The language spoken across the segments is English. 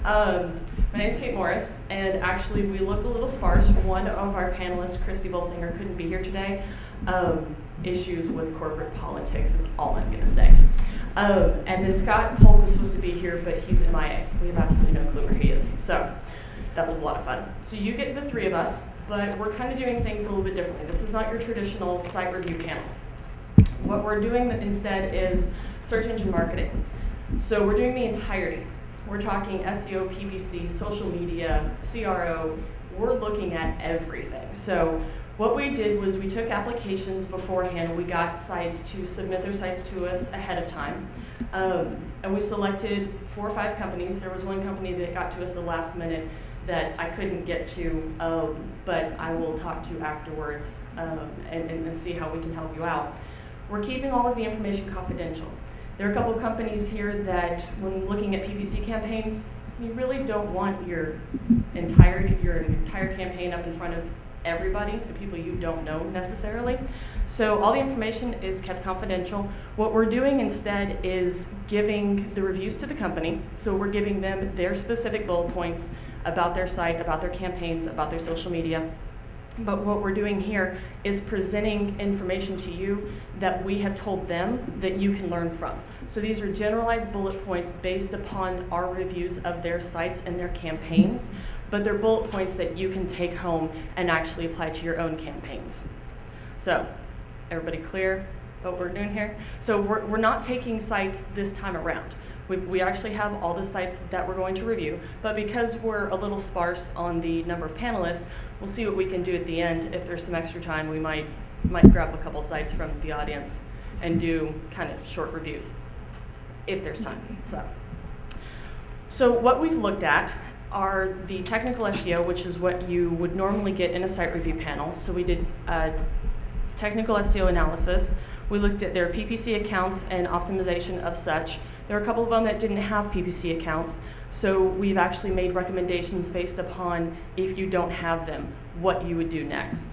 My name's Kate Morris, and actually we look a little sparse. One of our panelists, Christa couldn't be here today. Issues with corporate politics is all I'm gonna say. And then Scott Polk was supposed to be here, but he's MIA. We have absolutely no clue where he is. So that was a lot of fun. So you get the three of us, but we're kind of doing things a little bit differently. This is not your traditional site review panel. What we're doing instead is search engine marketing. So we're doing the entirety. We're talking SEO, PPC, social media, CRO. We're looking at everything. So what we did was we took applications beforehand. We got sites to submit their sites to us ahead of time. And we selected 4 or 5 companies. There was one company that got to us the last minute that I couldn't get to, but I will talk to afterwards and see how we can help you out. We're keeping all of the information confidential. There are a couple of companies here that, when looking at PPC campaigns, you really don't want your entire campaign up in front of everybody, the people you don't know necessarily. So all the information is kept confidential. What we're doing instead is giving the reviews to the company. So we're giving them their specific bullet points about their site, about their campaigns, about their social media. But what we're doing here is presenting information to you that we have told them that you can learn from. So these are generalized bullet points based upon our reviews of their sites and their campaigns, but they're bullet points that you can take home and actually apply to your own campaigns. So, everybody clear what we're doing here? So we're not taking sites this time around. We actually have all the sites that we're going to review, but because we're a little sparse on the number of panelists, we'll see what we can do at the end. If there's some extra time, we might grab a couple sites from the audience and do kind of short reviews, if there's time. So what we've looked at are the technical SEO, which is what you would normally get in a site review panel. So we did technical SEO analysis. We looked at their PPC accounts and optimization of such. There are a couple of them that didn't have PPC accounts, so we've actually made recommendations based upon, if you don't have them, what you would do next.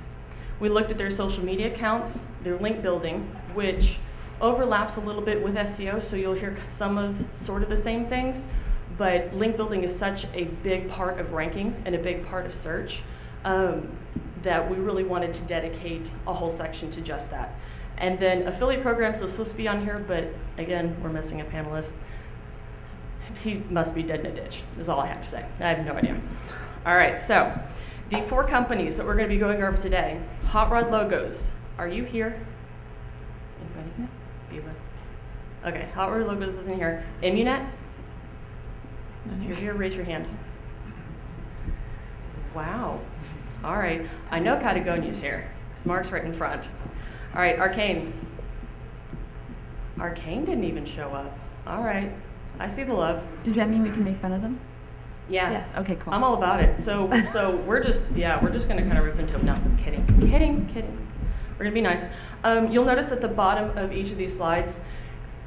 We looked at their social media accounts, their link building, which overlaps a little bit with SEO, so you'll hear some of sort of the same things, but link building is such a big part of ranking and a big part of search that we really wanted to dedicate a whole section to just that. And then affiliate programs was supposed to be on here, but again, we're missing a panelist. He must be dead in a ditch, is all I have to say. I have no idea. All right, so the 4 companies that we're gonna be going over today. Hot Rod Logos, are you here? Anybody? Beulah? Okay, Hot Rod Logos isn't here. Immunet? If you're here, raise your hand. Wow, all right. I know Patagonia's here, because Mark's right in front. All right, Arcane. Arcane didn't even show up. All right, I see the love. Does that mean we can make fun of them? Yeah. Okay, cool. I'm all about it. So we're just gonna kind of rip into them. No, kidding. We're gonna be nice. You'll notice at the bottom of each of these slides,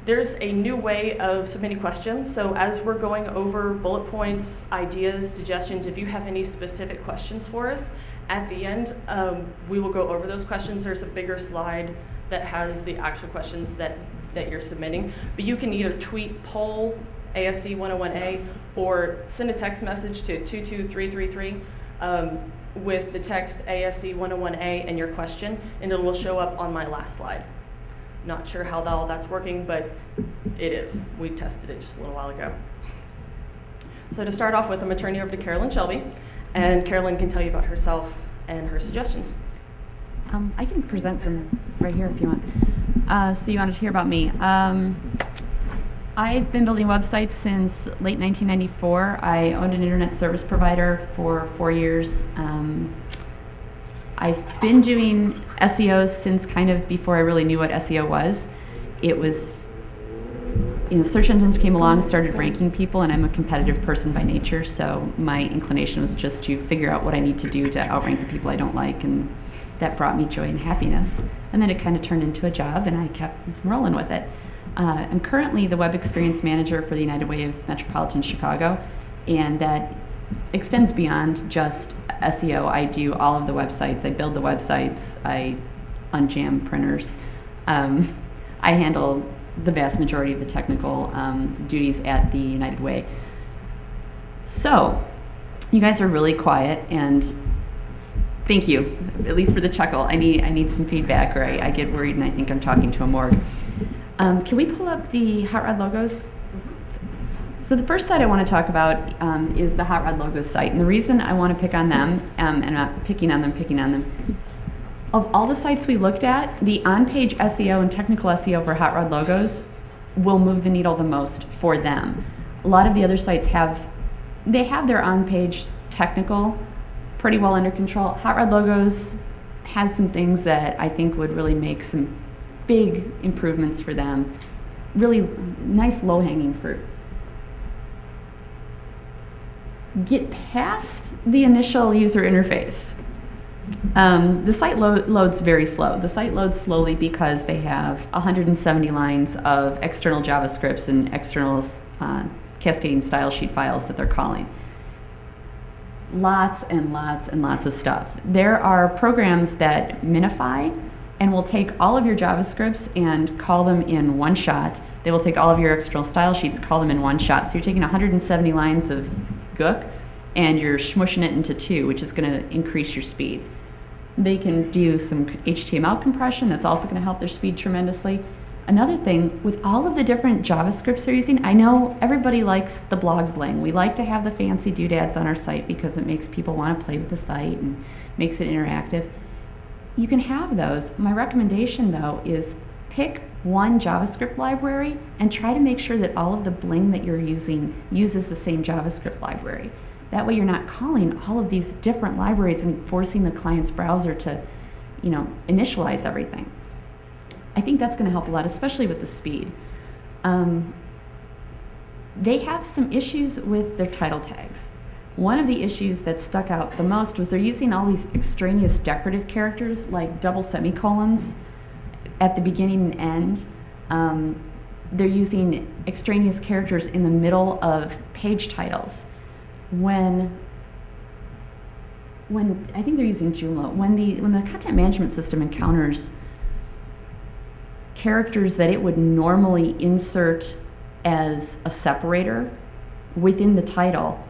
there's a new way of submitting questions. So as we're going over bullet points, ideas, suggestions, if you have any specific questions for us, at the end, we will go over those questions. There's a bigger slide that has the actual questions that you're submitting. But you can either tweet poll ASC 101A or send a text message to 22333 with the text ASC 101A and your question, and it will show up on my last slide. Not sure how all that's working, but it is. We tested it just a little while ago. So to start off with, I'm going to turn you over to Carolyn Shelby, and Carolyn can tell you about herself and her suggestions. I can present from right here if you want. So you wanted to hear about me. I've been building websites since late 1994. I owned an internet service provider for 4 years. I've been doing SEO since kind of before I really knew what SEO was. It was, search engines came along, started ranking people, and I'm a competitive person by nature, so my inclination was just to figure out what I need to do to outrank the people I don't like, and that brought me joy and happiness. And then it kind of turned into a job, and I kept rolling with it. I'm currently the web experience manager for the United Way of Metropolitan Chicago, and that extends beyond just SEO. I do all of the websites. I build the websites. I unjam printers. I handle the vast majority of the technical duties at the United Way. So, you guys are really quiet, and thank you, at least for the chuckle. I need some feedback, or I get worried and I think I'm talking to a morgue. Can we pull up the Hot Rod logos? So the first site I want to talk about is the Hot Rod Logos site, and the reason I want to pick on them, and I'm not picking on them, of all the sites we looked at, the on-page SEO and technical SEO for Hot Rod Logos will move the needle the most for them. A lot of the other sites have their on-page technical pretty well under control. Hot Rod Logos has some things that I think would really make some big improvements for them. Really nice low-hanging fruit. Get past the initial user interface. The site loads very slow. The site loads slowly because they have 170 lines of external JavaScripts and external cascading style sheet files that they're calling. Lots and lots and lots of stuff. There are programs that minify and will take all of your JavaScripts and call them in one shot. They will take all of your external style sheets, call them in one shot. So you're taking 170 lines of Gook and you're smushing it into 2, which is going to increase your speed. They can do some HTML compression. That's also going to help their speed tremendously. Another thing, with all of the different JavaScripts they're using, I know everybody likes the blog bling. We like to have the fancy doodads on our site because it makes people want to play with the site and makes it interactive. You can have those. My recommendation, though, is pick one JavaScript library and try to make sure that all of the bling that you're using uses the same JavaScript library. That way you're not calling all of these different libraries and forcing the client's browser to, initialize everything. I think that's going to help a lot, especially with the speed. They have some issues with their title tags. One of the issues that stuck out the most was they're using all these extraneous decorative characters like double semicolons at the beginning and end. They're using extraneous characters in the middle of page titles. When I think they're using Joomla, when the content management system encounters characters that it would normally insert as a separator within the title,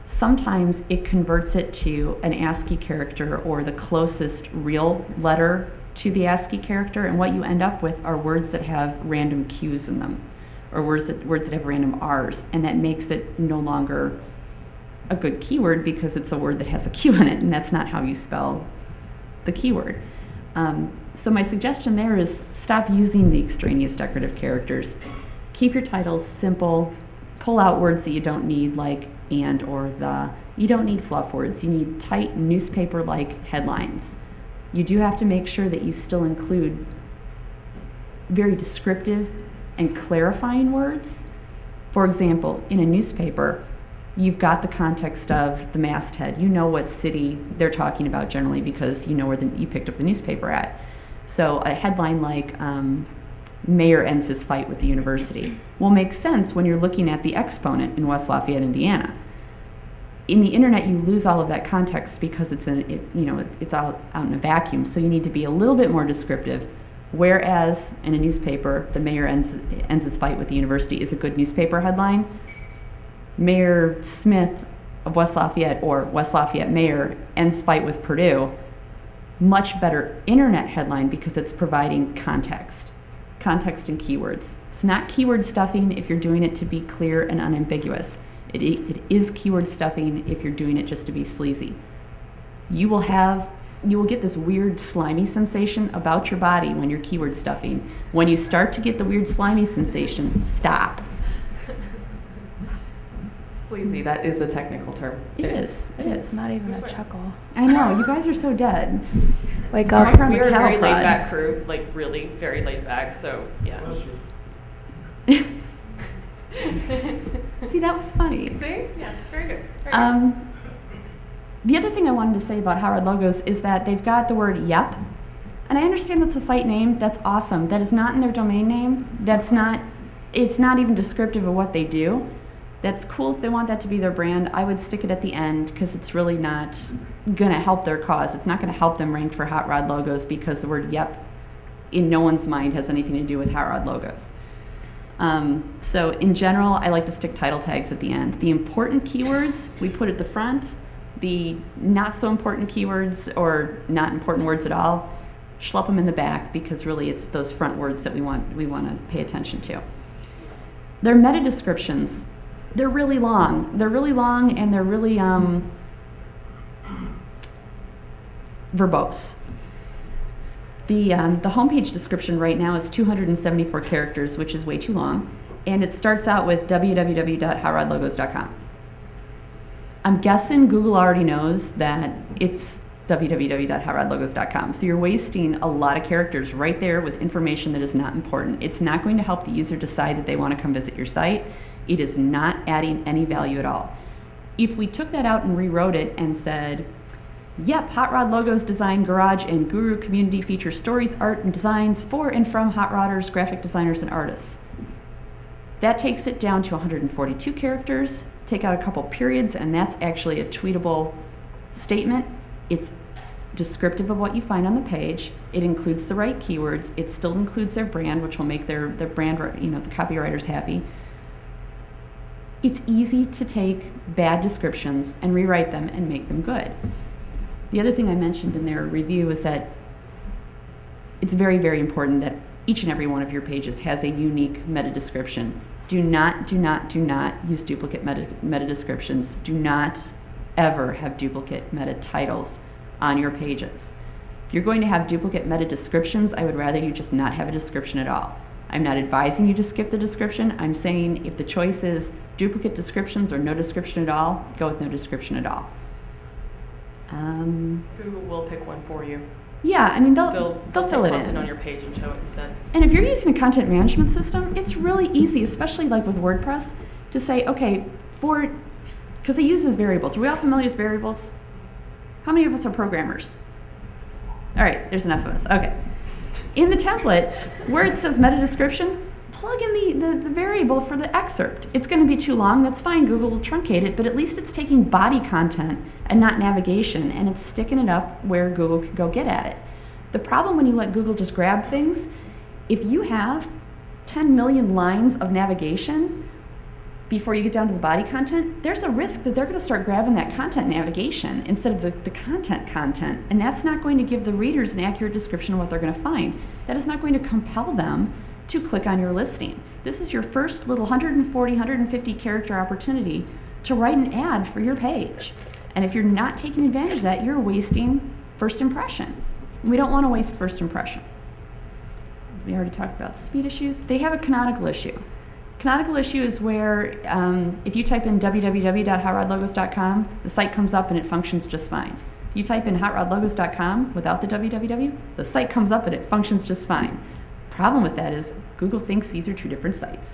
sometimes it converts it to an ASCII character or the closest real letter to the ASCII character, and what you end up with are words that have random Q's in them, or words that have random R's, and that makes it no longer a good keyword because it's a word that has a Q in it, and that's not how you spell the keyword. So my suggestion there is stop using the extraneous decorative characters. Keep your titles simple. Pull out words that you don't need, like and or the. You don't need fluff words. You need tight newspaper-like headlines. You do have to make sure that you still include very descriptive and clarifying words. For example, in a newspaper, you've got the context of the masthead. You know what city they're talking about generally because you know where you picked up the newspaper at. So a headline like mayor ends his fight with the university will make sense when you're looking at the exponent in West Lafayette, Indiana. In the internet, you lose all of that context because it's out in a vacuum. So you need to be a little bit more descriptive. Whereas in a newspaper, the mayor ends his fight with the university is a good newspaper headline. Mayor Smith of West Lafayette or West Lafayette mayor ends fight with Purdue. Much better internet headline because it's providing context and keywords. It's not keyword stuffing if you're doing it to be clear and unambiguous. It is keyword stuffing if you're doing it just to be sleazy. You will get this weird slimy sensation about your body when you're keyword stuffing. When you start to get the weird slimy sensation, stop. Sleazy, that is a technical term. It is. It's not even a chuckle. I know, you guys are so dead. Wake Sorry, up. we are a very laid back crew, like really very laid back, so yeah. See, that was funny. See? Yeah, very good. Very good. The other thing I wanted to say about Hot Rod Logos is that they've got the word yep. And I understand that's a site name. That's awesome. That is not in their domain name. It's not even descriptive of what they do. That's cool if they want that to be their brand. I would stick it at the end because it's really not going to help their cause. It's not going to help them rank for Hot Rod Logos because the word yep in no one's mind has anything to do with Hot Rod Logos. So in general, I like to stick title tags at the end. The important keywords we put at the front. The not so important keywords or not important words at all, schlep them in the back, because really it's those front words that we want to pay attention to. Their meta descriptions, they're really long. They're really long and they're really verbose. The homepage description right now is 274 characters, which is way too long, and it starts out with www.hotrodlogos.com. I'm guessing Google already knows that it's www.hotrodlogos.com, so you're wasting a lot of characters right there with information that is not important. It's not going to help the user decide that they want to come visit your site. It is not adding any value at all. If we took that out and rewrote it and said, yep, Hot Rod Logos Design Garage and Guru Community feature stories, art, and designs for and from hot rodders, graphic designers, and artists. That takes it down to 142 characters. Take out a couple periods, and that's actually a tweetable statement. It's descriptive of what you find on the page. It includes the right keywords. It still includes their brand, which will make their brand, the copywriters happy. It's easy to take bad descriptions and rewrite them and make them good. The other thing I mentioned in their review is that it's very, very important that each and every one of your pages has a unique meta description. Do not use duplicate meta descriptions. Do not ever have duplicate meta titles on your pages. If you're going to have duplicate meta descriptions, I would rather you just not have a description at all. I'm not advising you to skip the description. I'm saying if the choice is duplicate descriptions or no description at all, go with no description at all. Google will pick one for you. Yeah, I mean, they'll fill it in. Content on your page and show it instead. And if you're using a content management system, it's really easy, especially like with WordPress, to say, okay, because it uses variables. Are we all familiar with variables? How many of us are programmers? All right, there's enough of us. Okay. In the template, where it says meta description, plug in the variable for the excerpt. It's going to be too long, that's fine, Google will truncate it, but at least it's taking body content and not navigation, and it's sticking it up where Google could go get at it. The problem when you let Google just grab things, if you have 10 million lines of navigation before you get down to the body content, there's a risk that they're going to start grabbing that content navigation instead of the content, and that's not going to give the readers an accurate description of what they're going to find. That is not going to compel them to click on your listing. This is your first little 140, 150 character opportunity to write an ad for your page. And if you're not taking advantage of that, you're wasting first impression. And we don't want to waste first impression. We already talked about speed issues. They have a canonical issue. Canonical issue is where if you type in www.hotrodlogos.com, the site comes up and it functions just fine. If you type in hotrodlogos.com without the www, the site comes up and it functions just fine. Problem with that is Google thinks these are two different sites.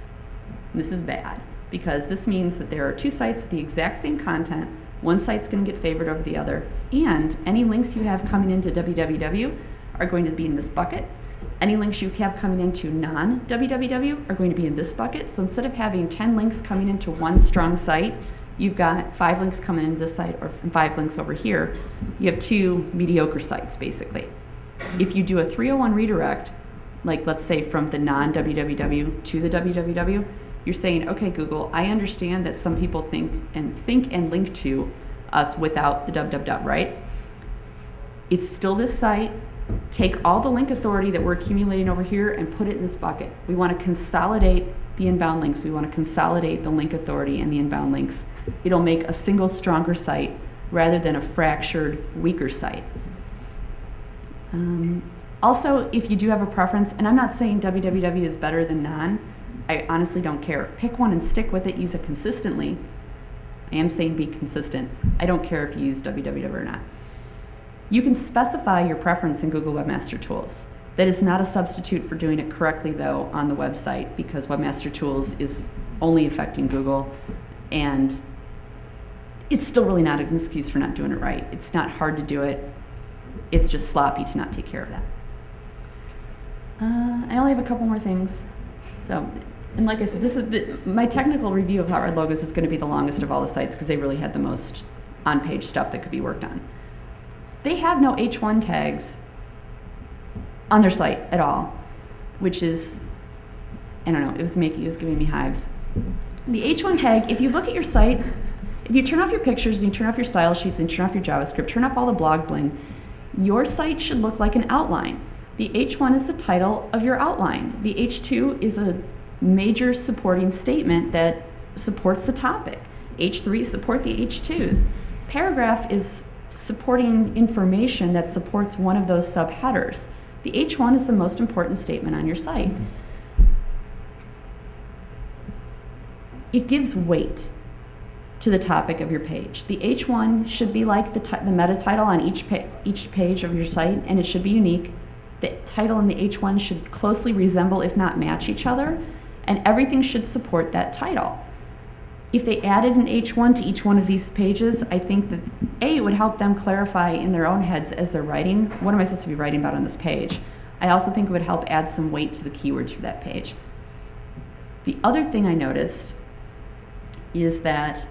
This is bad because this means that there are two sites with the exact same content. One site's going to get favored over the other, and any links you have coming into www are going to be in this bucket. Any links you have coming into non-www are going to be in this bucket. So instead of having 10 links coming into one strong site, you've got 5 links coming into this site or 5 links over here. You have 2 mediocre sites basically. If you do a 301 redirect, like let's say from the non-www to the www, you're saying, okay, Google, I understand that some people think and link to us without the www, right? It's still this site. Take all the link authority that we're accumulating over here and put it in this bucket. We want to consolidate the inbound links. We want to consolidate the link authority and the inbound links. It'll make a single stronger site rather than a fractured, weaker site. Also, if you do have a preference, and I'm not saying www is better than non, I honestly don't care. Pick one and stick with it, use it consistently. I am saying be consistent. I don't care if you use www or not. You can specify your preference in Google Webmaster Tools. That is not a substitute for doing it correctly though on the website, because Webmaster Tools is only affecting Google, and it's still really not an excuse for not doing it right. It's not hard to do it. It's just sloppy to not take care of that. I only have a couple more things. So, and like I said, my technical review of Hot Rod Logos is going to be the longest of all the sites because they really had the most on-page stuff that could be worked on. They have no H1 tags on their site at all, which is I don't know, it was giving me hives. The H1 tag, if you look at your site, if you turn off your pictures and you turn off your style sheets and turn off your JavaScript, turn off all the blog bling, your site should look like an outline. The H1 is the title of your outline. The H2 is a major supporting statement that supports the topic. H3 support the H2s. Paragraph is supporting information that supports one of those subheaders. The H1 is the most important statement on your site. It gives weight to the topic of your page. The H1 should be like the meta title on each page of your site, and it should be unique. The title and the H1 should closely resemble, if not match each other, and everything should support that title. If they added an H1 to each one of these pages, I think that it would help them clarify in their own heads as they're writing, what am I supposed to be writing about on this page? I also think it would help add some weight to the keywords for that page. The other thing I noticed is that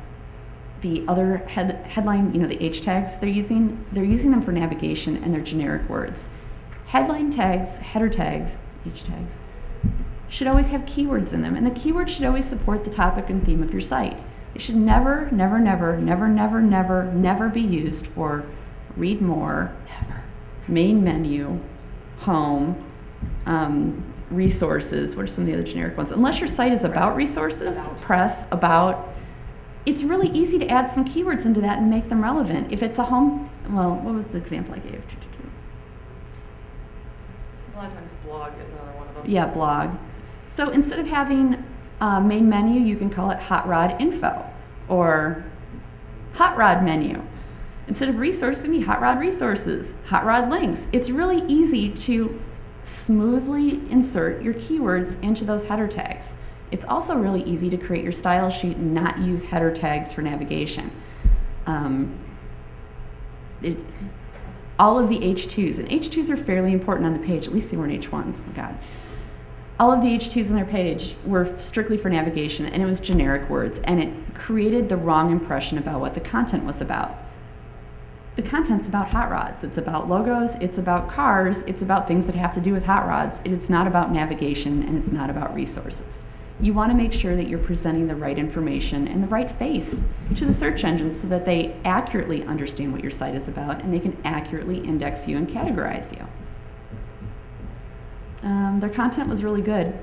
the other headline, the H tags they're using them for navigation, and they're generic words. Headline tags, header tags, H tags, should always have keywords in them, and the keywords should always support the topic and theme of your site. It should never be used for read more, main menu, home, resources. What are some of the other generic ones? Unless your site is about resources, press, about, it's really easy to add some keywords into that and make them relevant. If it's a home, well, what was the example I gave? A lot of times blog is another one of them. Yeah, blog. So instead of having main menu, you can call it hot rod info or hot rod menu. Instead of resources, it can be hot rod resources, hot rod links. It's really easy to smoothly insert your keywords into those header tags. It's also really easy to create your style sheet and not use header tags for navigation. All of the H2s, and H2s are fairly important on the page, at least they weren't H1s, oh God. All of the H2s on their page were strictly for navigation, and it was generic words, and it created the wrong impression about what the content was about. The content's about hot rods, it's about logos, it's about cars, it's about things that have to do with hot rods. It's not about navigation, and it's not about resources. You want to make sure that you're presenting the right information and the right face to the search engines so that they accurately understand what your site is about and they can accurately index you and categorize you. Their content was really good.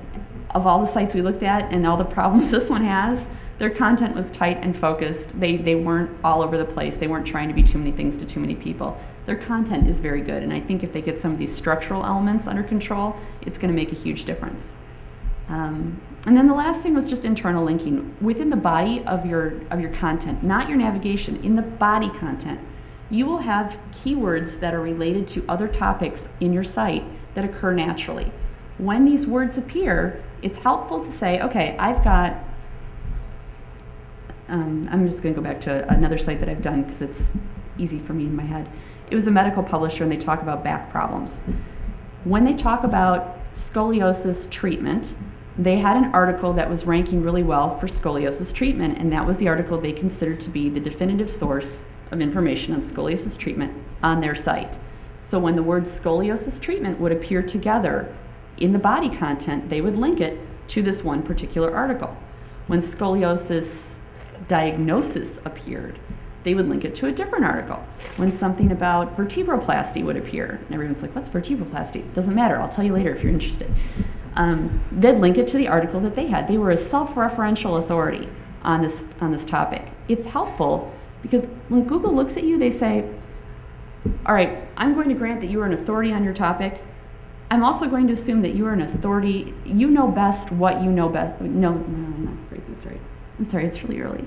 Of all the sites we looked at and all the problems this one has, their content was tight and focused. They weren't all over the place. They weren't trying to be too many things to too many people. Their content is very good, and I think if they get some of these structural elements under control, it's going to make a huge difference. And then the last thing was just internal linking. Within the body of your content, not your navigation, in the body content, you will have keywords that are related to other topics in your site that occur naturally. When these words appear, it's helpful to say, okay, I've got, I'm just going to go back to another site that I've done because it's easy for me in my head. It was a medical publisher, and they talk about back problems. When they talk about scoliosis treatment, they had an article that was ranking really well for scoliosis treatment, and that was the article they considered to be the definitive source of information on scoliosis treatment on their site. So when the word scoliosis treatment would appear together in the body content, they would link it to this one particular article. When scoliosis diagnosis appeared, they would link it to a different article. When something about vertebroplasty would appear, and everyone's like, what's vertebroplasty? Doesn't matter, I'll tell you later if you're interested. They'd link it to the article that they had. They were a self-referential authority on this topic. It's helpful because when Google looks at you, they say, all right, I'm going to grant that you are an authority on your topic. I'm also going to assume that you are an authority, you know best what you know best. No, I'm not phrasing this right. I'm sorry, it's really early.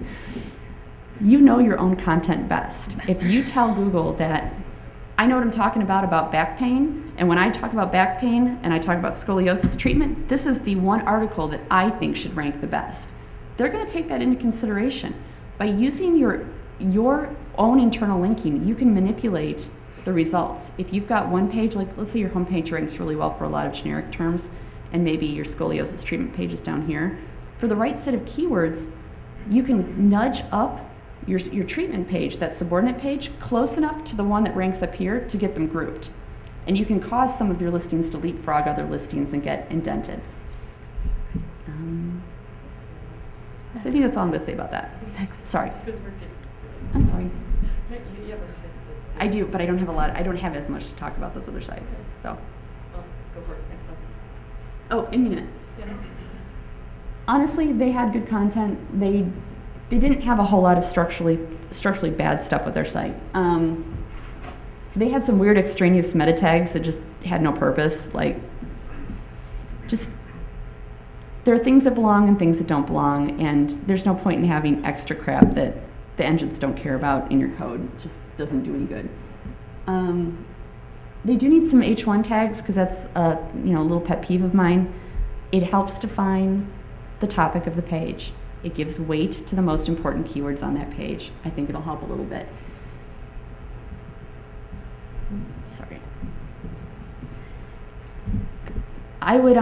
You know your own content best. If you tell Google that I know what I'm talking about back pain, and when I talk about back pain and I talk about scoliosis treatment, this is the one article that I think should rank the best. They're going to take that into consideration. By using your own internal linking, you can manipulate the results. If you've got one page, like let's say your homepage ranks really well for a lot of generic terms, and maybe your scoliosis treatment page is down here, for the right set of keywords, you can nudge up your treatment page, that subordinate page, close enough to the one that ranks up here to get them grouped. And you can cause some of your listings to leapfrog other listings and get indented. So I think that's all I'm going to say about that. Next. Sorry. Because we're getting, I'm sorry. you have other sites to. I do, but I don't have a lot. I don't have as much to talk about those other sites. So. Oh, go for it, next one. Oh, in a minute. Yeah. Honestly, they had good content. They didn't have a whole lot of structurally bad stuff with their site. They had some weird extraneous meta tags that just had no purpose. Like, just there are things that belong and things that don't belong, and there's no point in having extra crap that the engines don't care about in your code. It just doesn't do any good. They do need some H1 tags because that's a little pet peeve of mine. It helps define the topic of the page. It gives weight to the most important keywords on that page. I think it'll help a little bit. Sorry. I would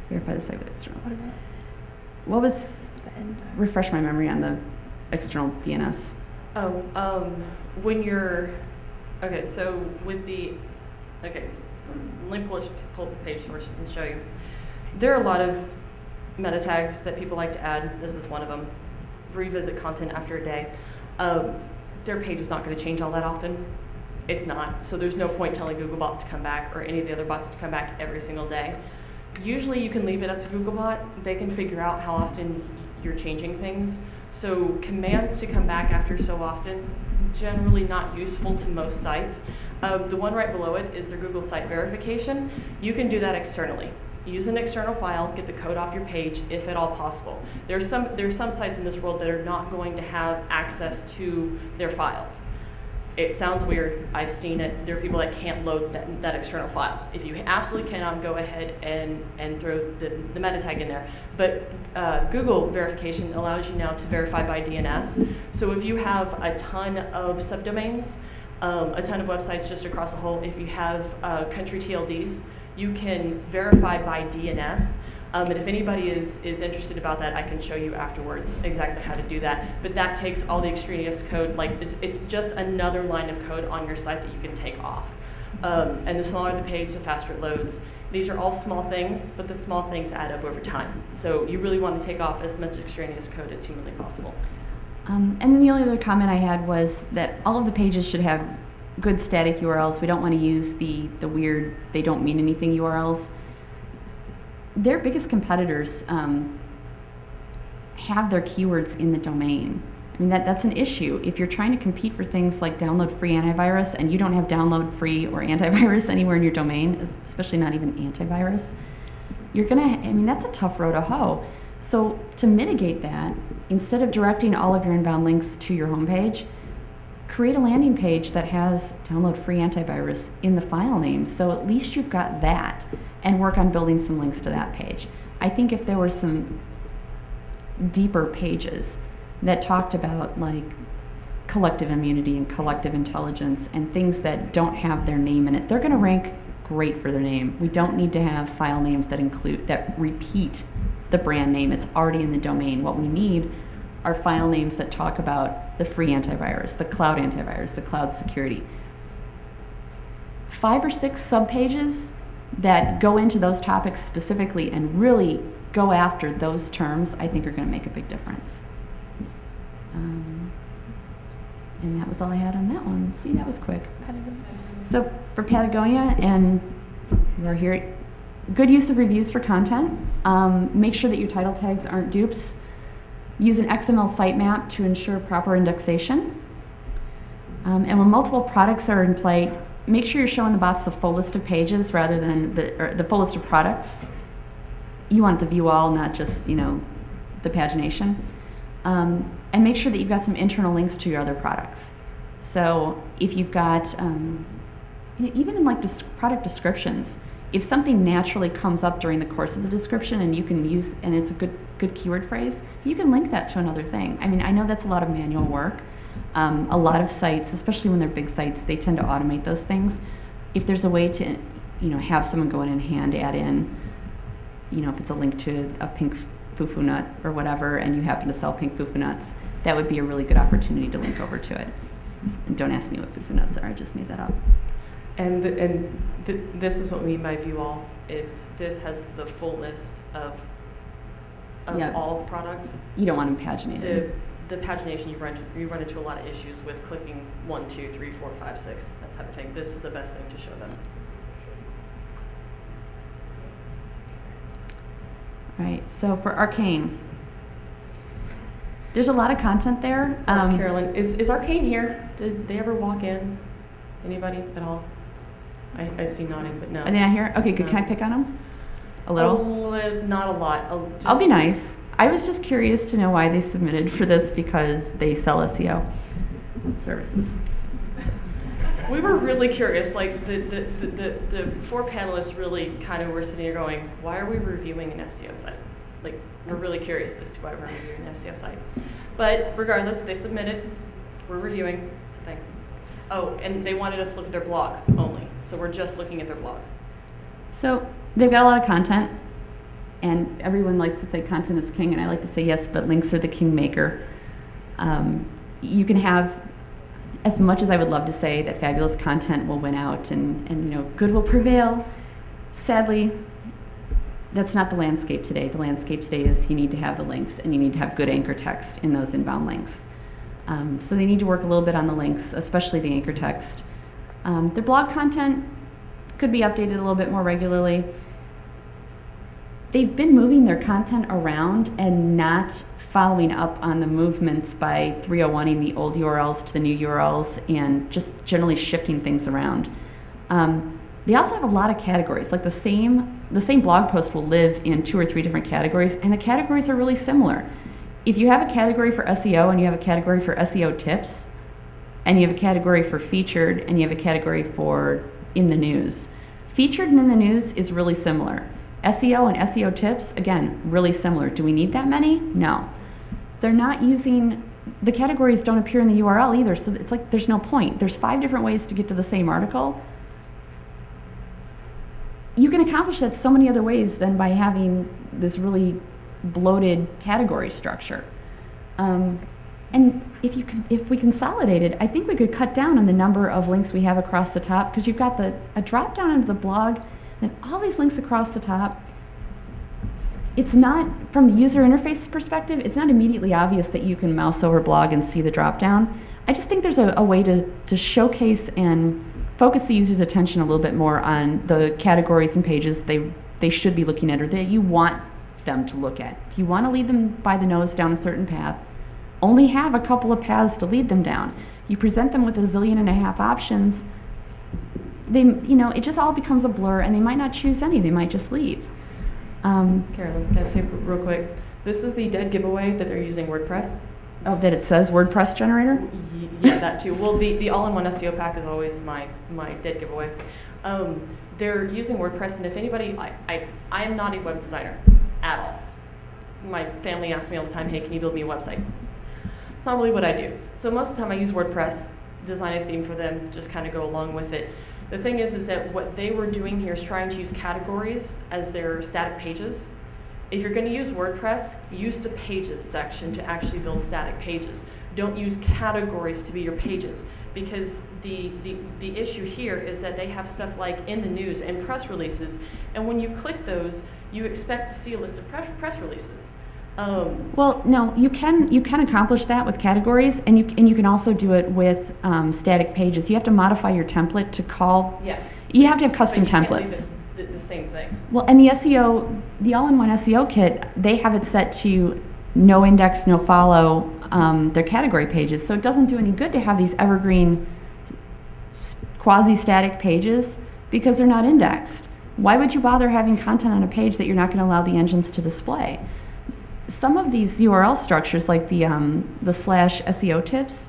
verify the site with external. What about What was the end? refresh my memory on the external DNS? Oh, when you're, okay, so with the, okay, so let me pull up the page first and show you. There are a lot of meta tags that people like to add. This is one of them. Revisit content after a day. Their page is not going to change all that often. It's not. So there's no point telling Googlebot to come back or any of the other bots to come back every single day. Usually you can leave it up to Googlebot. They can figure out how often you're changing things. So commands to come back after so often, generally not useful to most sites. The one right below it is their Google site verification. You can do that externally. Use an external file, get the code off your page if at all possible. There's some sites in this world that are not going to have access to their files. It sounds weird, I've seen it. There are people that can't load that external file. If you absolutely cannot, go ahead and throw the meta tag in there. But Google verification allows you now to verify by DNS. So if you have a ton of subdomains, a ton of websites just across the whole, if you have country TLDs, you can verify by DNS. And if anybody is interested about that, I can show you afterwards exactly how to do that. But that takes all the extraneous code, like it's just another line of code on your site that you can take off. And the smaller the page, the faster it loads. These are all small things, but the small things add up over time. So you really want to take off as much extraneous code as humanly possible. And then the only other comment I had was that all of the pages should have good static URLs. We don't want to use the weird, they don't mean anything URLs. Their biggest competitors have their keywords in the domain. I mean, that's an issue. If you're trying to compete for things like download free antivirus and you don't have download free or antivirus anywhere in your domain, especially not even antivirus, that's a tough row to hoe. So to mitigate that, instead of directing all of your inbound links to your homepage, create a landing page that has download free antivirus in the file name, so at least you've got that, and work on building some links to that page. I think if there were some deeper pages that talked about like collective immunity and collective intelligence and things that don't have their name in it, they're going to rank great for their name. We don't need to have file names that repeat the brand name. It's already in the domain. What we need are file names that talk about the free antivirus, the cloud security. 5 or 6 subpages that go into those topics specifically and really go after those terms, I think are going to make a big difference. And that was all I had on that one. See, that was quick. So for Patagonia, and we're here, good use of reviews for content. Make sure that your title tags aren't dupes. Use an XML sitemap to ensure proper indexation. And when multiple products are in play, make sure you're showing the bots the full list of pages rather than the full list of products. You want the view all, not just the pagination. And make sure that you've got some internal links to your other products. So if you've got, even in like product descriptions, if something naturally comes up during the course of the description and you can use, and it's a good keyword phrase, you can link that to another thing. I mean, I know that's a lot of manual work. A lot of sites, especially when they're big sites, they tend to automate those things. If there's a way to, have someone go in and hand add in, if it's a link to a pink fufu nut or whatever, and you happen to sell pink fufu nuts, that would be a really good opportunity to link over to it. And don't ask me what fufu nuts are, I just made that up. And this is what we mean by view all, is this has the full list of of Yeah. all products, You don't want them paginated. the pagination you run into a lot of issues with clicking 1, 2, 3, 4, 5, 6, that type of thing. This is the best thing to show them. Right, so for Arcane, there's a lot of content there. Carolyn, is Arcane here? Did they ever walk in? Anybody at all? I see nodding, but no. Are they not here? Okay, good. No. Can I pick on them? A little? Not a lot. I'll be nice. I was just curious to know why they submitted for this because they sell SEO services. We were really curious. Like the 4 panelists really kind of were sitting here going, "Why are we reviewing an SEO site?" Like we're really curious as to why we're reviewing an SEO site. But regardless, they submitted. We're reviewing. It's a thing. Oh, and they wanted us to look at their blog only, so we're just looking at their blog. So they've got a lot of content, and everyone likes to say content is king, and I like to say yes, but links are the kingmaker. You can have, as much as I would love to say that fabulous content will win out and good will prevail, sadly, that's not the landscape today. The landscape today is you need to have the links and you need to have good anchor text in those inbound links. So they need to work a little bit on the links, especially the anchor text. Their blog content could be updated a little bit more regularly. They've been moving their content around and not following up on the movements by 301ing the old URLs to the new URLs and just generally shifting things around. They also have a lot of categories. Like the same blog post will live in 2 or 3 different categories, and the categories are really similar. If you have a category for SEO and you have a category for SEO tips, and you have a category for featured and you have a category for in the news, featured and in the news is really similar. SEO and SEO tips, again, really similar. Do we need that many? No. They're not using, the categories don't appear in the URL either, so it's like there's no point. There's 5 different ways to get to the same article. You can accomplish that so many other ways than by having this really bloated category structure. And if we consolidated, I think we could cut down on the number of links we have across the top, because you've got a drop down into the blog, and all these links across the top. It's not, from the user interface perspective, it's not immediately obvious that you can mouse over blog and see the drop down. I just think there's a way to showcase and focus the user's attention a little bit more on the categories and pages they should be looking at or that you want them to look at. If you want to lead them by the nose down a certain path, only have a couple of paths to lead them down. You present them with 1.5 zillion options, it just all becomes a blur, and they might not choose any. They might just leave. Carolyn, can I say real quick? This is the dead giveaway that they're using WordPress. Oh, that it says WordPress generator? Yeah, that too. Well, the all-in-one SEO pack is always my dead giveaway. They're using WordPress, and if anybody, I am not a web designer at all. My family asks me all the time, hey, can you build me a website? It's not really what I do. So most of the time I use WordPress, design a theme for them, just kind of go along with it. The thing is that what they were doing here is trying to use categories as their static pages. If you're going to use WordPress, use the pages section to actually build static pages. Don't use categories to be your pages, because the issue here is that they have stuff like in the news and press releases, and when you click those, you expect to see a list of press releases. Well, no, you can accomplish that with categories, and you can also do it with static pages. You have to modify your template to call. Yeah. You have to have custom But you can't templates. leave it the same thing. Well, and the SEO, the all-in-one SEO kit, they have it set to no index, no follow their category pages. So it doesn't do any good to have these evergreen quasi-static pages because they're not indexed. Why would you bother having content on a page that you're not going to allow the engines to display? Some of these URL structures, like the /SEO tips,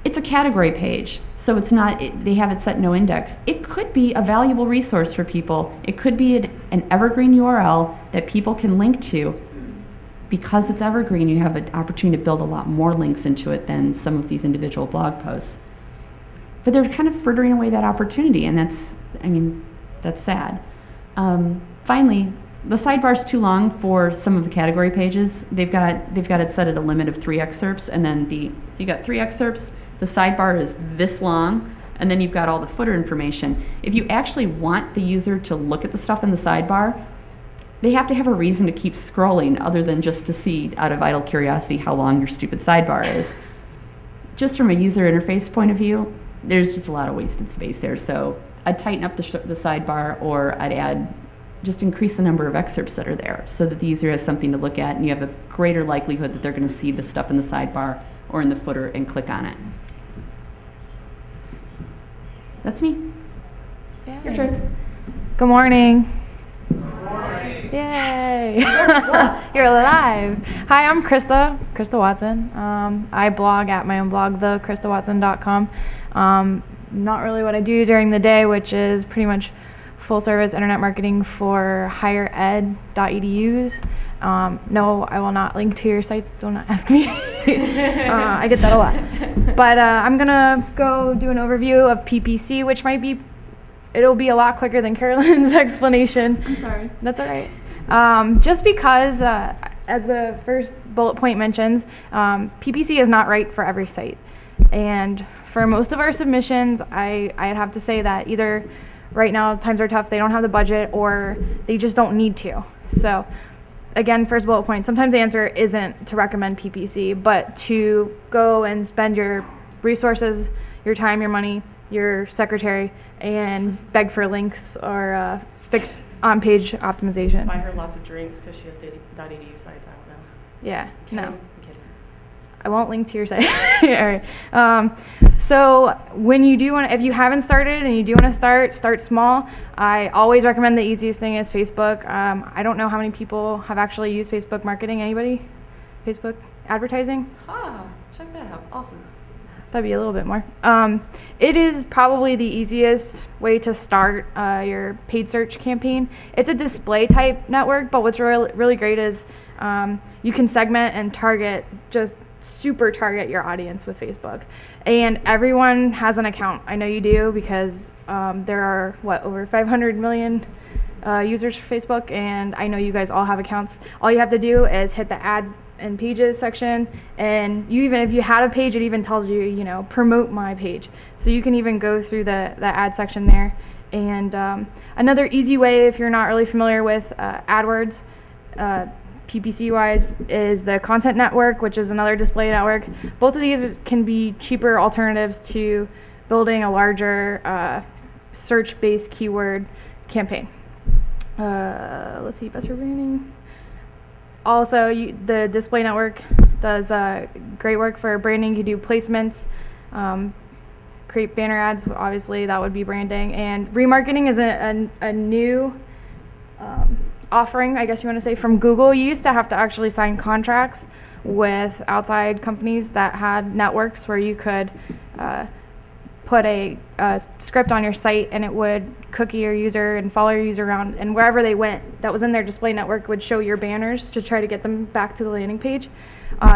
it's a category page. So it's not, they have it set no index. It could be a valuable resource for people. It could be an evergreen URL that people can link to. Because it's evergreen, you have an opportunity to build a lot more links into it than some of these individual blog posts. But they're kind of frittering away that opportunity, and that's sad. Finally, the sidebar's too long for some of the category pages. They've got it set at a limit of 3 excerpts, and then so you got 3 excerpts. The sidebar is this long, and then you've got all the footer information. If you actually want the user to look at the stuff in the sidebar, they have to have a reason to keep scrolling other than just to see out of idle curiosity how long your stupid sidebar is. Just from a user interface point of view, there's just a lot of wasted space there. So I'd tighten up the sidebar, or I'd just increase the number of excerpts that are there so that the user has something to look at and you have a greater likelihood that they're going to see the stuff in the sidebar or in the footer and click on it. That's me. Yay. Your turn. Good morning. Good morning. Yay. You're alive. Hi, I'm Christa Watson. I blog at my own blog, thechristawatson.com. Not really what I do during the day, which is pretty much full service internet marketing for higher ed.edus. No, I will not link to your sites. Do not ask me. I get that a lot. But I'm going to go do an overview of PPC, which it'll be a lot quicker than Carolyn's explanation. I'm sorry. That's all right. Just because, as the first bullet point mentions, PPC is not right for every site. And for most of our submissions, I'd have to say that either right now times are tough, they don't have the budget, or they just don't need to. So again, first bullet point, sometimes the answer isn't to recommend PPC, but to go and spend your resources, your time, your money, your secretary, and beg for links or fix on-page optimization. Buy her lots of drinks because she has .edu sites. I don't know. Yeah, Kidding. no. I'm kidding. I won't link to your site. All right. So when you do want, if you haven't started and you do want to start small. I always recommend the easiest thing is Facebook. I don't know how many people have actually used Facebook marketing. Anybody? Facebook advertising? Ah, check that out. Awesome. That'd be a little bit more. It is probably the easiest way to start your paid search campaign. It's a display type network, but what's really great is you can segment and target, just super target your audience with Facebook. And everyone has an account. I know you do because there are, over 500 million users for Facebook, and I know you guys all have accounts. All you have to do is hit the ads and pages section, and if you had a page, it even tells you, promote my page. So you can even go through the ad section there. And another easy way, if you're not really familiar with AdWords, PPC wise, is the content network, which is another display network. Both of these can be cheaper alternatives to building a larger search-based keyword campaign. Let's see, best for branding. Also, the display network does great work for branding. You do placements, create banner ads. Obviously, that would be branding. And remarketing is a new offering, I guess you want to say, from Google. You used to have to actually sign contracts with outside companies that had networks where you could put a script on your site, and it would cookie your user and follow your user around, and wherever they went that was in their display network would show your banners to try to get them back to the landing page.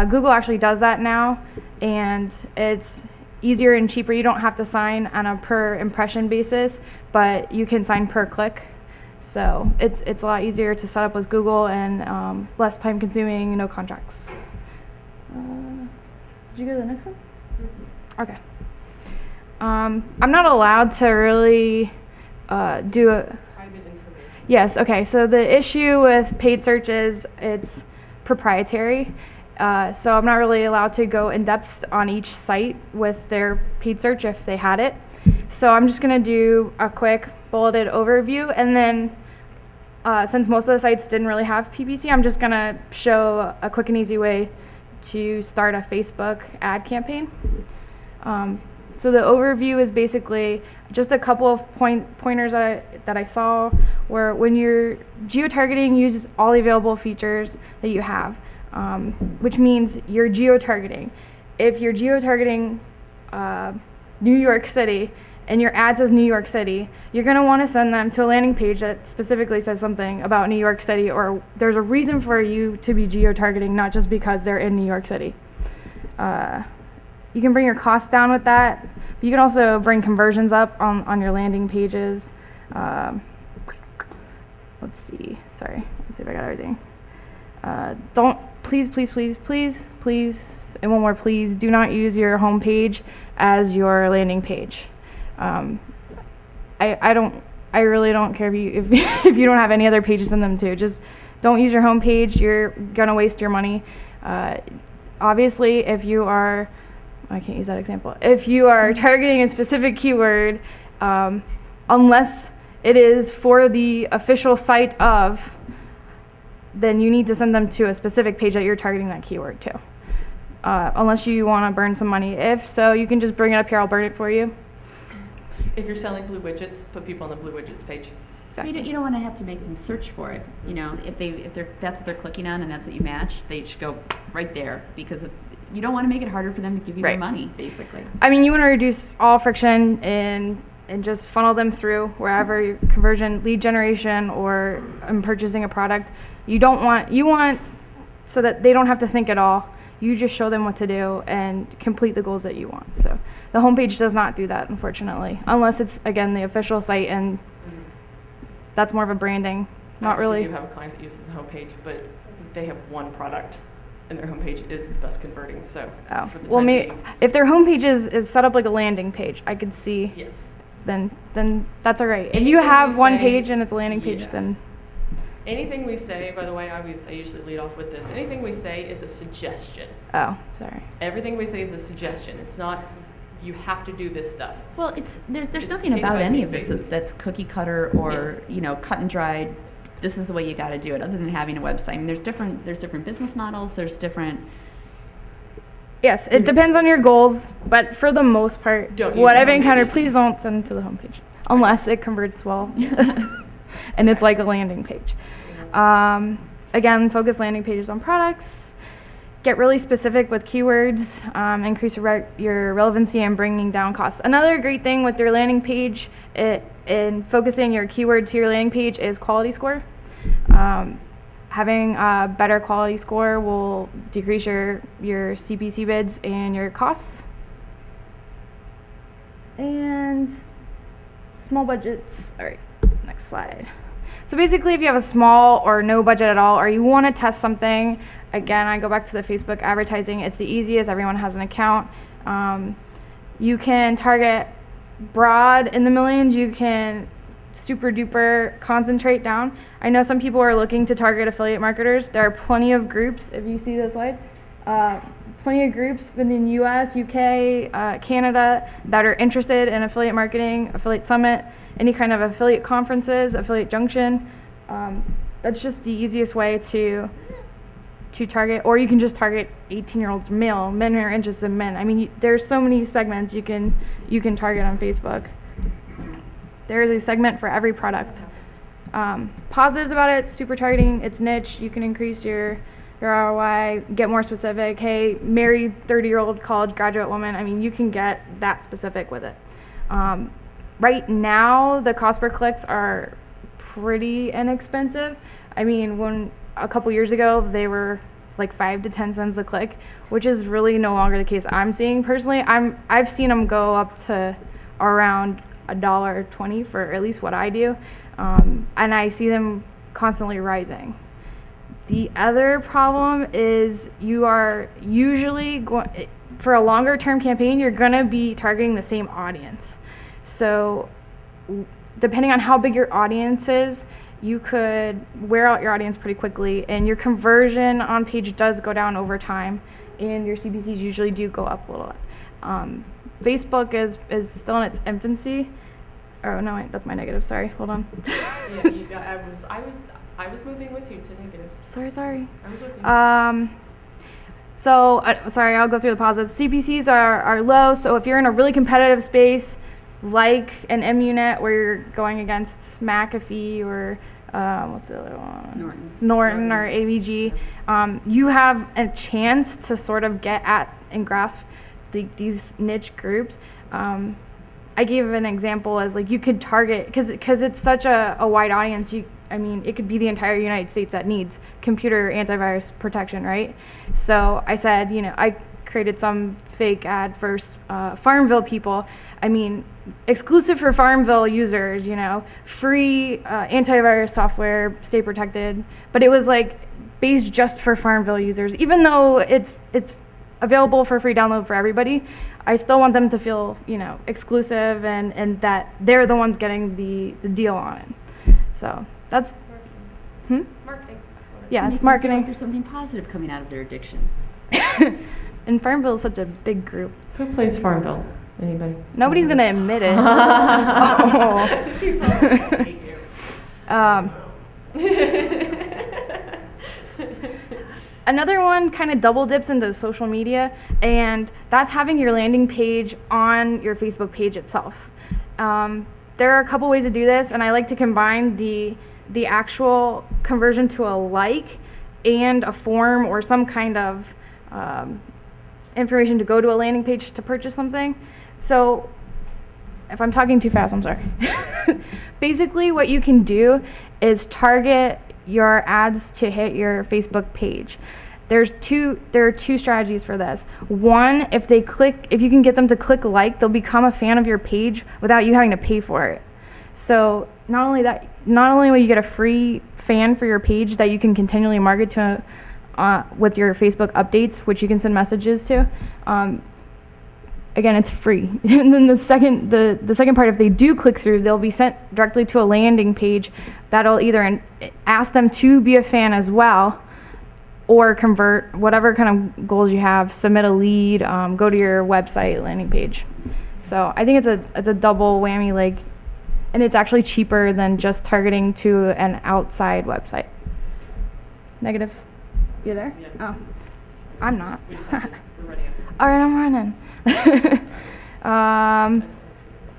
Google actually does that now, and it's easier and cheaper. You don't have to sign on a per impression basis, but you can sign per click. So it's a lot easier to set up with Google and less time consuming, no contracts. Did you go to the next one? Mm-hmm. Okay. I'm not allowed to really do a... Private information. Yes, okay, so the issue with paid search is it's proprietary. So I'm not really allowed to go in depth on each site with their paid search if they had it. So I'm just going to do a quick bulleted overview, and then since most of the sites didn't really have PPC, I'm just going to show a quick and easy way to start a Facebook ad campaign. So the overview is basically just a couple of pointers that I saw, where when you're geotargeting, use all the available features that you have, which means you're geotargeting. If you're geotargeting New York City and your ad says New York City, you're going to want to send them to a landing page that specifically says something about New York City, or there's a reason for you to be geotargeting, not just because they're in New York City. You can bring your costs down with that, but you can also bring conversions up on your landing pages. Let's see, sorry, let's see if I got everything. Please, and one more please, do not use your home page as your landing page. I really don't care if you if you don't have any other pages in them too. Just Don't use your homepage. You're gonna waste your money. Obviously, if you are, I can't use that example. If you are targeting a specific keyword, unless it is for the official site of, then you need to send them to a specific page that you're targeting that keyword to. Unless you want to burn some money. If so, you can just bring it up here. I'll burn it for you. If you're selling blue widgets, put people on the blue widgets page. Exactly. You don't want to have to make them search for it. You know, if that's what they're clicking on and that's what you match, they should go right there, because you don't want to make it harder for them to give you their money, basically. I mean, you want to reduce all friction and just funnel them through wherever your conversion, lead generation, or purchasing a product. You want so that they don't have to think at all. You just show them what to do and complete the goals that you want. So the homepage does not do that, unfortunately, unless it's, again, the official site, and that's more of a branding, not really. I do have a client that uses the homepage, but they have one product and their homepage is the best converting. So for the time being, if their homepage is set up like a landing page, I could see. Yes. Then that's all right. If Anything you have we one say- page and it's a landing page, Yeah. then Anything we say, by the way, I usually lead off with this. Anything we say is a suggestion. oh, sorry. Everything we say is a suggestion. It's not, you have to do this stuff. Well, there's It's nothing case about by any case of this basis. that's cookie cutter or cut and dried. This is the way you got to do it. Other than having a website, I mean, there's different business models. There's different. Yes, it depends on your goals, but for the most part, Don't use what the I've encountered, homepage. please don't send to the homepage unless it converts well, and it's like a landing page. Again, focus landing pages on products. Get really specific with keywords. Increase your relevancy and bringing down costs. Another great thing with your landing page in focusing your keyword to your landing page is quality score. Having a better quality score will decrease your CPC bids and your costs. And small budgets. All right, next slide. So basically, if you have a small or no budget at all, or you want to test something, again, I go back to the Facebook advertising. It's the easiest. Everyone has an account. You can target broad in the millions. You can super duper concentrate down. I know some people are looking to target affiliate marketers. There are plenty of groups, if you see the slide, plenty of groups within US, UK, Canada that are interested in affiliate marketing, affiliate summit, any kind of affiliate conferences, affiliate junction. That's just the easiest way to target, or you can just target 18-year-olds male. Men are interested in men. I mean, there's so many segments you can target on Facebook. There is a segment for every product. Positives about it: super targeting, it's niche. You can increase your ROI, get more specific. Hey, married 30-year-old college graduate woman. I mean, you can get that specific with it. Right now, the cost per clicks are pretty inexpensive. I mean, when a couple years ago, they were like 5 to 10 cents a click, which is really no longer the case. I'm seeing personally, I've seen them go up to around $1.20 for at least what I do, and I see them constantly rising. The other problem is you are usually for a longer term campaign, you're gonna be targeting the same audience. So depending on how big your audience is, you could wear out your audience pretty quickly, and your conversion on page does go down over time, and your CPCs usually do go up a little bit. Facebook is still in its infancy. Oh no, wait, that's my negative. Sorry, hold on. Yeah, I was moving with you to negatives. Sorry. I was with you. Sorry, I'll go through the positives. CPCs are low, so if you're in a really competitive space, like an MUNet where you're going against McAfee or what's the other one? Norton or AVG, you have a chance to sort of get at and grasp these niche groups. I gave an example as like you could target, because it's such a wide audience. I mean, it could be the entire United States that needs computer antivirus protection, right? So I said, I created some fake ad for Farmville people. I mean, exclusive for Farmville users, free antivirus software, stay protected. But it was like based just for Farmville users. Even though it's available for free download for everybody, I still want them to feel, exclusive and that they're the ones getting the deal on it. So that's Marketing. Yeah, Make it's them feel like marketing. there's something positive coming out of their addiction. And Farmville is such a big group. Who plays Farmville? Anybody? Nobody's gonna admit it. Oh. She's like, I hate you. Another one kind of double dips into social media, and that's having your landing page on your Facebook page itself. There are a couple ways to do this, and I like to combine the actual conversion to a like and a form or some kind of information to go to a landing page to purchase something. So if I'm talking too fast, I'm sorry. Basically what you can do is target your ads to hit your Facebook page. There are two strategies for this. One, if you can get them to click like, they'll become a fan of your page without you having to pay for it. So not only will you get a free fan for your page that you can continually market to with your Facebook updates, which you can send messages to. Again, it's free. And then the second part, if they do click through, they'll be sent directly to a landing page that'll either ask them to be a fan as well, or convert, whatever kind of goals you have, submit a lead, go to your website landing page. So I think it's a double whammy, and it's actually cheaper than just targeting to an outside website. Negative? You there? Yeah. Oh, I'm not. We just have to, we're running out. All right, I'm running.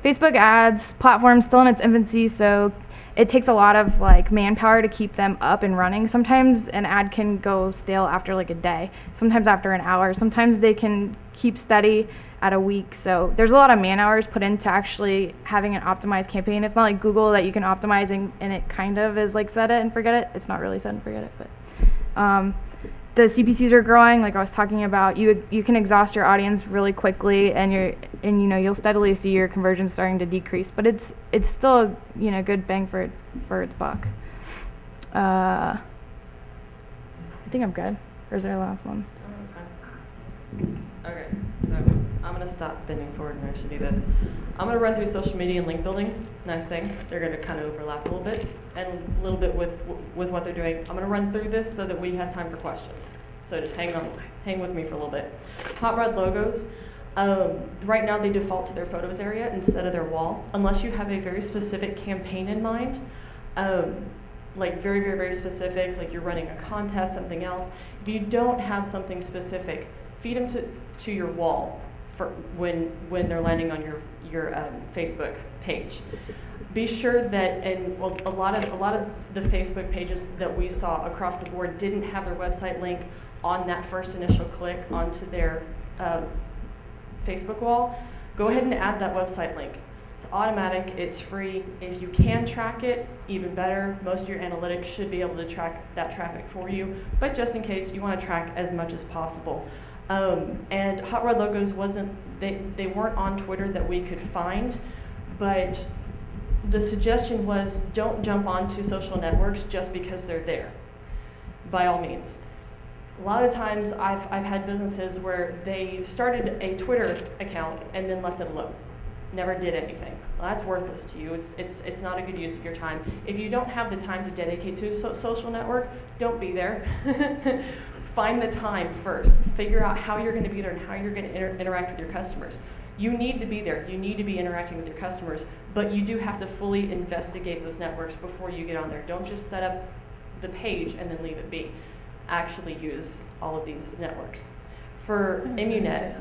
Facebook ads platform still in its infancy, so it takes a lot of manpower to keep them up and running. Sometimes an ad can go stale after a day, sometimes after an hour, sometimes they can keep steady at a week. So there's a lot of man hours put into actually having an optimized campaign. It's not like Google that you can optimize and it kind of is set it and forget it. It's not really set and forget it, but the CPCs are growing, like I was talking about. You can exhaust your audience really quickly, and you'll steadily see your conversions starting to decrease. But it's still good bang for its buck. I think I'm good. Or is there a last one? Oh, that's fine. Okay, so I'm gonna stop bending forward and actually do this. I'm gonna run through social media and link building. Nice thing. They're gonna kind of overlap a little bit, and a little bit with what they're doing. I'm gonna run through this so that we have time for questions. So just hang with me for a little bit. Hot rod logos. Right now they default to their photos area instead of their wall, unless you have a very specific campaign in mind. Like very, very, very specific, like you're running a contest, something else. If you don't have something specific, feed them to your wall for when they're landing on your Facebook page. Be sure that, and a lot of the Facebook pages that we saw across the board didn't have their website link on that first initial click onto their Facebook wall. Go ahead and add that website link. It's automatic, it's free. If you can track it, even better. Most of your analytics should be able to track that traffic for you, but just in case, you want to track as much as possible. And hot rod logos they weren't on Twitter that we could find, but the suggestion was don't jump onto social networks just because they're there, by all means. A lot of times I've had businesses where they started a Twitter account and then left it alone. Never did anything. Well, that's worthless to you. It's not a good use of your time. If you don't have the time to dedicate to a social network, don't be there. Find the time first. Figure out how you're going to be there and how you're going to interact with your customers. You need to be there. You need to be interacting with your customers, but you do have to fully investigate those networks before you get on there. Don't just set up the page and then leave it be. Actually use all of these networks. For Immunet,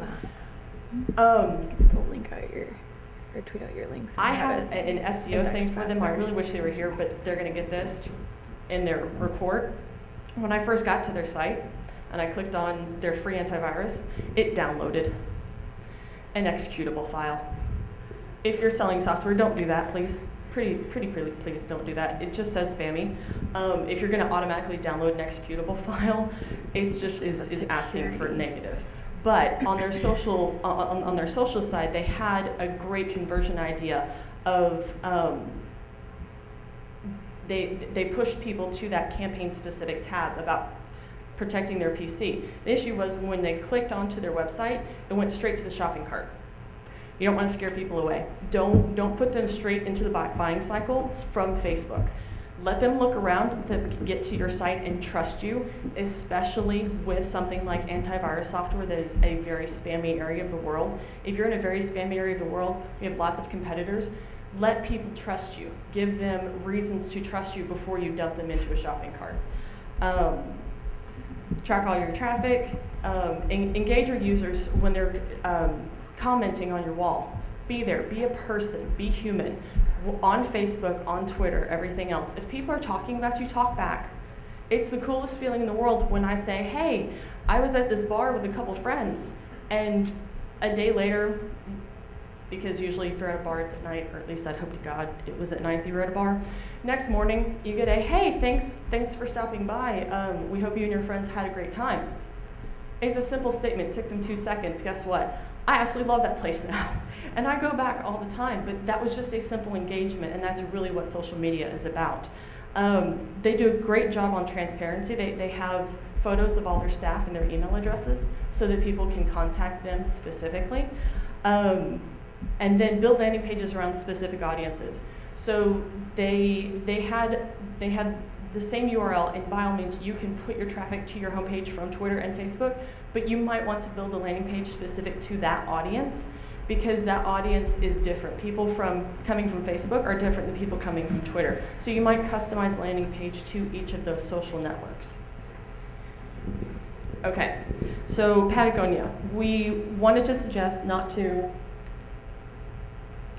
You can still link out or tweet out your links. I had an SEO thing for them. I faster. really wish they were here, but they're going to get this in their report. When I first got to their site and I clicked on their free antivirus, it downloaded an executable file. If you're selling software, don't do that, please. Pretty please don't do that. It just says spammy. If you're going to automatically download an executable file, it just is asking for negative. But on their social on their social side, they had a great conversion idea of they pushed people to that campaign specific tab about protecting their PC. The issue was when they clicked onto their website, it went straight to the shopping cart. You don't want to scare people away. Don't put them straight into the buying cycle from Facebook. Let them look around to get to your site and trust you, especially with something like antivirus software that is a very spammy area of the world. If you're in a very spammy area of the world, we have lots of competitors. Let people trust you. Give them reasons to trust you before you dump them into a shopping cart. Track all your traffic. Engage your users when they're commenting on your wall. Be there. Be a person. Be human. On Facebook, on Twitter, everything else. If people are talking about you, talk back. It's the coolest feeling in the world when I say, hey, I was at this bar with a couple friends, and a day later, because usually if you're at a bar, it's at night, or at least I'd hope to God it was at night that you were at a bar. Next morning, you get a, hey, thanks for stopping by. We hope you and your friends had a great time. It's a simple statement, it took them 2 seconds. Guess what? I absolutely love that place now. And I go back all the time, but that was just a simple engagement, and that's really what social media is about. They do a great job on transparency. They have photos of all their staff and their email addresses so that people can contact them specifically. And then build landing pages around specific audiences. So they had the same URL, and by all means you can put your traffic to your homepage from Twitter and Facebook, but you might want to build a landing page specific to that audience, because that audience is different. People coming from Facebook are different than people coming from Twitter. So you might customize landing page to each of those social networks. Okay, so Patagonia. We wanted to suggest not to,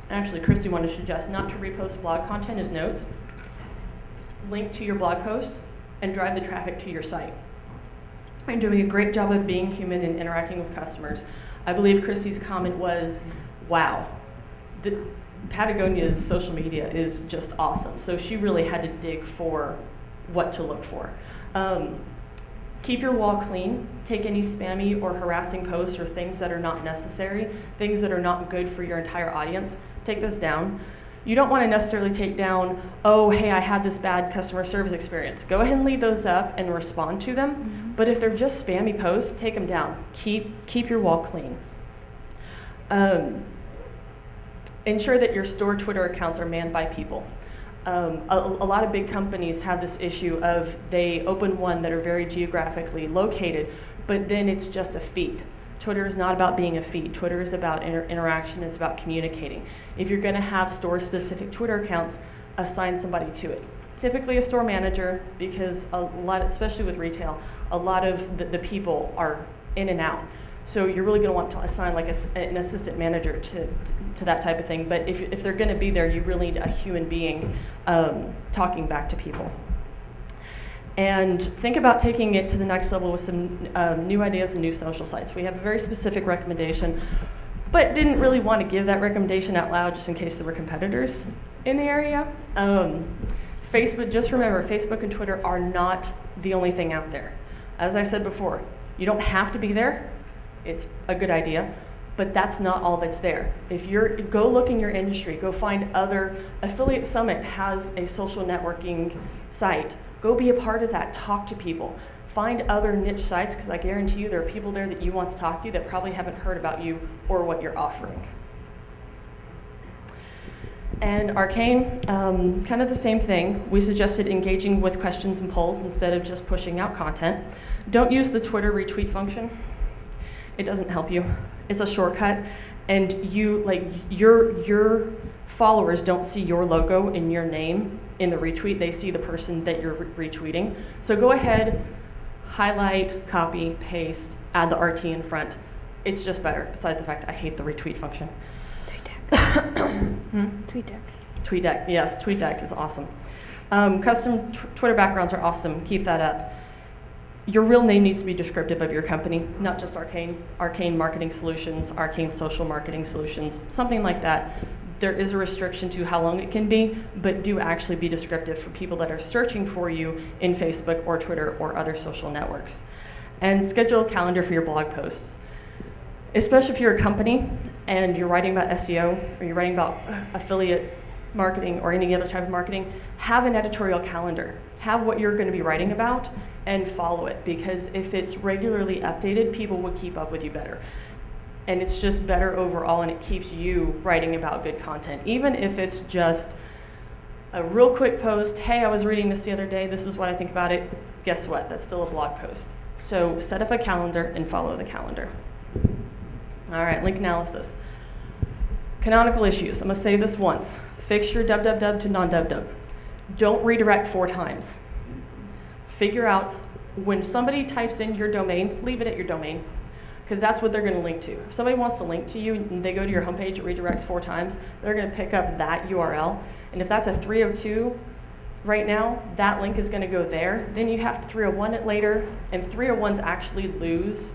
actually Christy wanted to suggest not to repost blog content as notes, link to your blog post, and drive the traffic to your site. And doing a great job of being human and interacting with customers. I believe Christy's comment was, wow, Patagonia's social media is just awesome. So she really had to dig for what to look for. Keep your wall clean. Take any spammy or harassing posts or things that are not necessary, things that are not good for your entire audience, take those down. You don't want to necessarily take down, oh, hey, I had this bad customer service experience. Go ahead and leave those up and respond to them. Mm-hmm. But if they're just spammy posts, take them down. Keep your wall clean. Ensure that your store Twitter accounts are manned by people. A lot of big companies have this issue of they open one that are very geographically located, but then it's just a feed. Twitter is not about being a feed. Twitter is about interaction. It's about communicating. If you're going to have store-specific Twitter accounts, assign somebody to it. Typically a store manager, because a lot, especially with retail, a lot of the people are in and out. So you're really going to want to assign like an assistant manager to that type of thing. But if they're going to be there, you really need a human being talking back to people. And think about taking it to the next level with some new ideas and new social sites. We have a very specific recommendation, but didn't really want to give that recommendation out loud just in case there were competitors in the area. Facebook, just remember, Facebook and Twitter are not the only thing out there. As I said before, you don't have to be there. It's a good idea, but that's not all that's there. Go look in your industry, go find other. Affiliate Summit has a social networking site. Go be a part of that, talk to people. Find other niche sites, because I guarantee you there are people there that you want to talk to that probably haven't heard about you or what you're offering. And Arcane, kind of the same thing. We suggested engaging with questions and polls instead of just pushing out content. Don't use the Twitter retweet function. It doesn't help you. It's a shortcut, and your followers don't see your logo and your name in the retweet. They see the person that you're retweeting. So go ahead, highlight, copy, paste, add the RT in front. It's just better, besides the fact I hate the retweet function. TweetDeck, yes, TweetDeck is awesome. Custom Twitter backgrounds are awesome, keep that up. Your real name needs to be descriptive of your company, not just Arcane Marketing Solutions, Arcane Social Marketing Solutions, something like that. There is a restriction to how long it can be, but do actually be descriptive for people that are searching for you in Facebook or Twitter or other social networks. And schedule a calendar for your blog posts. Especially if you're a company and you're writing about SEO or you're writing about affiliate marketing or any other type of marketing, have an editorial calendar. Have what you're going to be writing about and follow it, because if it's regularly updated, people will keep up with you better. And it's just better overall, and it keeps you writing about good content. Even if it's just A real quick post, hey, I was reading this the other day, this is what I think about it. Guess what? That's still a blog post. So set up a calendar and follow the calendar. All right, link analysis. Canonical issues. I'm going to say this once. Fix your www to non-www. Don't redirect 4 times. Figure out when somebody types in your domain, leave it at your domain, because that's what they're going to link to. If somebody wants to link to you and they go to your homepage, it redirects 4 times, they're going to pick up that URL. And if that's a 302 right now, that link is going to go there. Then you have to 301 it later, and 301s actually lose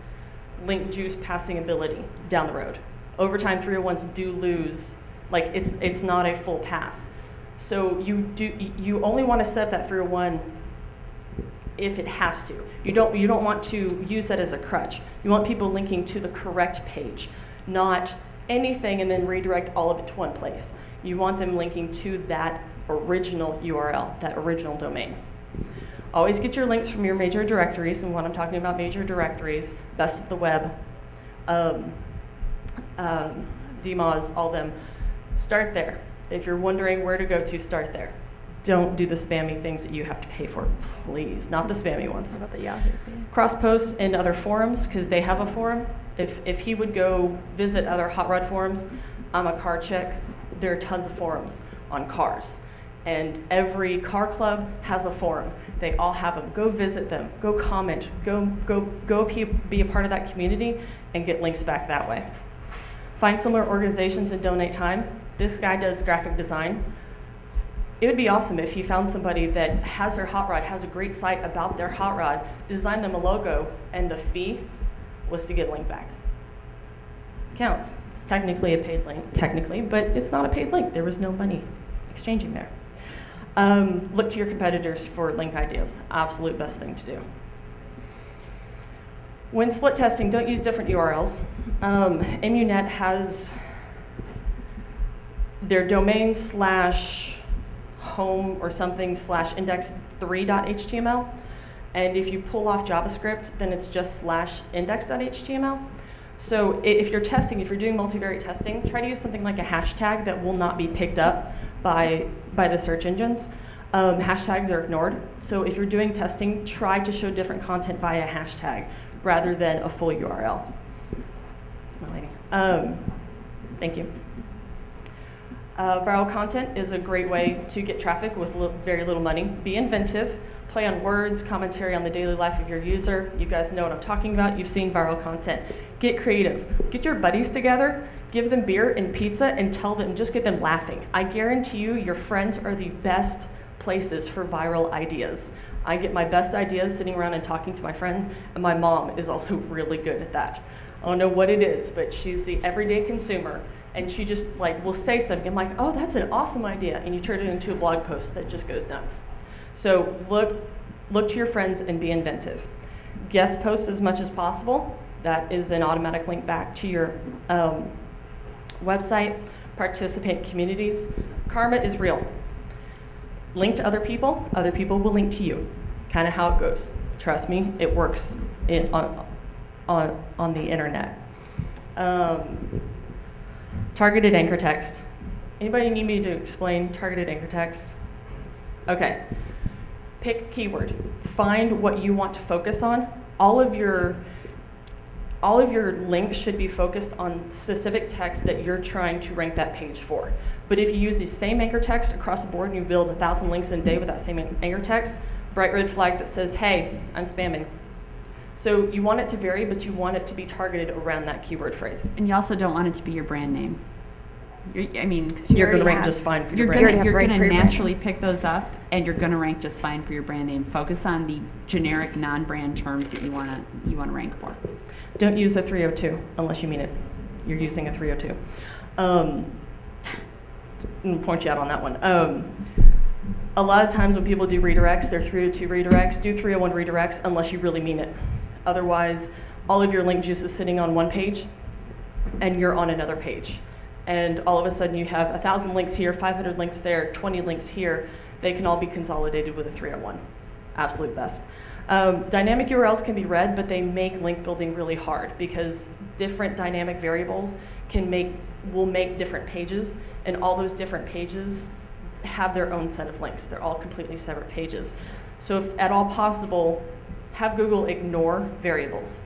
link juice passing ability down the road. Over time, 301s do lose, like it's not a full pass. So you only want to set that 301 if it has to. You don't want to use that as a crutch. You want people linking to the correct page, not anything and then redirect all of it to one place. You want them linking to that original URL, that original domain. Always get your links from your major directories, and when I'm talking about major directories, Best of the Web, DMOZ, all them, start there. If you're wondering where to go to, start there. Don't do the spammy things that you have to pay for, please. Not the spammy ones. What about the Yahoo page? Cross posts in other forums, because they have a forum. If he would go visit other hot rod forums, I'm a car chick. There are tons of forums on cars. And every car club has a forum. They all have them. Go visit them. Go comment. Go be a part of that community and get links back that way. Find similar organizations and donate time. This guy does graphic design. It would be awesome if he found somebody that has their hot rod, has a great site about their hot rod, design them a logo, and the fee was to get a link back. Counts. It's technically a paid link, technically, but it's not a paid link. There was no money exchanging there. Look to your competitors for link ideas. Absolute best thing to do. When split testing, don't use different URLs. Immunet has their domain / home or something / index3.html. And if you pull off JavaScript, then it's just / index.html. So if you're testing, if you're doing multivariate testing, try to use something like a hashtag that will not be picked up by the search engines. Hashtags are ignored. So if you're doing testing, try to show different content via hashtag rather than a full URL. That's my lady. Thank you. Viral content is a great way to get traffic with very little money. Be inventive. Play on words, commentary on the daily life of your user. You guys know what I'm talking about. You've seen viral content. Get creative. Get your buddies together, give them beer and pizza, and tell them, just get them laughing. I guarantee you, your friends are the best places for viral ideas. I get my best ideas sitting around and talking to my friends, and my mom is also really good at that. I don't know what it is, but she's the everyday consumer, and she just like will say something. I'm like, oh, that's an awesome idea, and you turn it into a blog post that just goes nuts. So look to your friends and be inventive. Guest post as much as possible. That is an automatic link back to your website. Participate in communities. Karma is real. Link to other people will link to you. Kind of how it goes. Trust me, it works on the internet. Targeted anchor text. Anybody need me to explain targeted anchor text? Okay. Pick a keyword. Find what you want to focus on. All of your links should be focused on specific text that you're trying to rank that page for. But if you use the same anchor text across the board and you build 1,000 links in a day with that same anchor text, bright red flag that says, hey, I'm spamming. So you want it to vary, but you want it to be targeted around that keyword phrase. And you also don't want it to be your brand name. You're going to rank just fine for your brand name. You're going to naturally pick those up, and you're going to rank just fine for your brand name. Focus on the generic non-brand terms that you want to rank for. Don't use a 302 unless you mean it. You're using a 302. I'm going to point you out on that one. A lot of times when people do redirects, they're 302 redirects. Do 301 redirects unless you really mean it. Otherwise, all of your link juice is sitting on one page, and you're on another page. And all of a sudden you have 1,000 links here, 500 links there, 20 links here. They can all be consolidated with a 301. Absolute best. Dynamic URLs can be read, but they make link building really hard because different dynamic variables will make different pages, and all those different pages have their own set of links. They're all completely separate pages. So if at all possible, have Google ignore variables,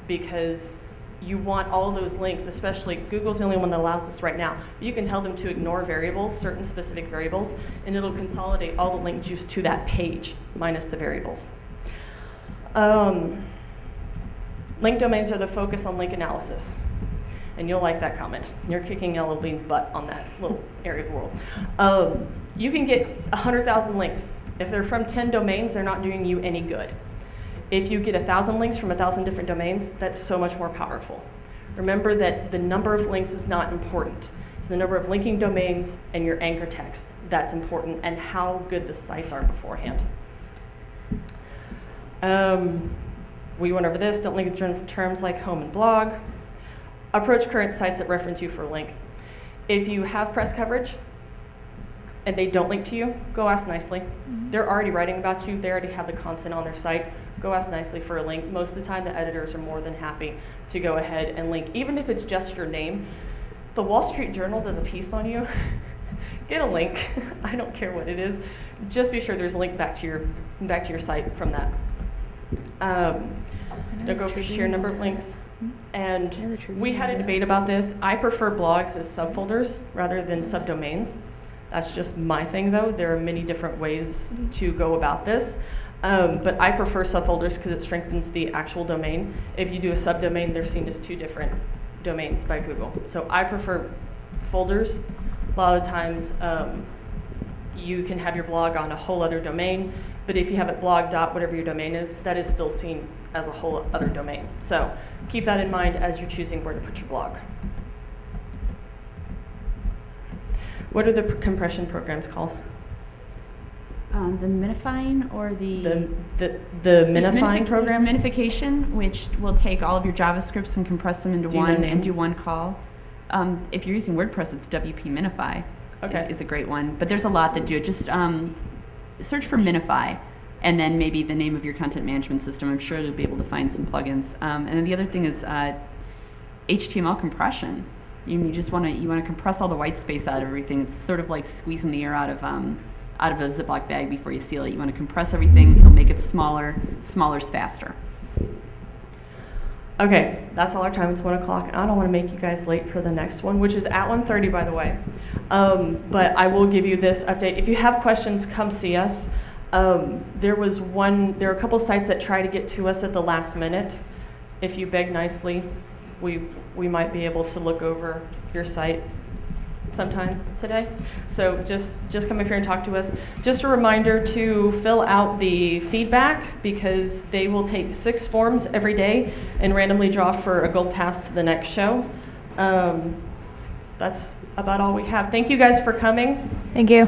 because you want all of those links, especially Google's the only one that allows this right now. You can tell them to ignore variables, certain specific variables, and it'll consolidate all the link juice to that page minus the variables. Link domains are the focus on link analysis. And you'll like that comment. You're kicking Yellow Bean's butt on that little area of the world. You can get 100,000 links. If they're from 10 domains, they're not doing you any good. If you get 1,000 links from 1,000 different domains, that's so much more powerful. Remember that the number of links is not important. It's the number of linking domains and your anchor text that's important, and how good the sites are beforehand. We went over this. Don't link terms like home and blog. Approach current sites that reference you for a link. If you have press coverage and they don't link to you, go ask nicely. They're already writing about you. They already have the content on their site. Go ask nicely for a link. Most of the time, the editors are more than happy to go ahead and link, even if it's just your name. The Wall Street Journal does a piece on you. Get a link. I don't care what it is. Just be sure there's a link back to your site from that. They'll go for sheer number of links. And we had a debate about this. I prefer blogs as subfolders rather than subdomains. That's just my thing, though. There are many different ways to go about this. But I prefer subfolders because it strengthens the actual domain. If you do a subdomain, they're seen as two different domains by Google. So I prefer folders. A lot of the times, you can have your blog on a whole other domain, but if you have it blog dot whatever your domain is, that is still seen as a whole other domain. So keep that in mind as you're choosing where to put your blog. What are the compression programs called? The minifying or the minifying programs? There's minification, which will take all of your JavaScripts and compress them into one and do one call. If you're using WordPress, it's WP Minify. Okay. Is a great one. But there's a lot that do it. Just search for Minify, and then maybe the name of your content management system. I'm sure you'll be able to find some plugins. And then the other thing is HTML compression. You just want to compress all the white space out of everything. It's sort of like squeezing the air out of a Ziploc bag before you seal it. You want to compress everything. You'll make it smaller. Smaller's faster. Okay, that's all our time. It's 1 o'clock, and I don't want to make you guys late for the next one, which is at 1:30, by the way. But I will give you this update. If you have questions, come see us. There are a couple sites that try to get to us at the last minute. If you beg nicely, we might be able to look over your site sometime today. So just come up here and talk to us. Just a reminder to fill out the feedback, because they will take 6 forms every day and randomly draw for a gold pass to the next show. That's about all we have. Thank you guys for coming. Thank you.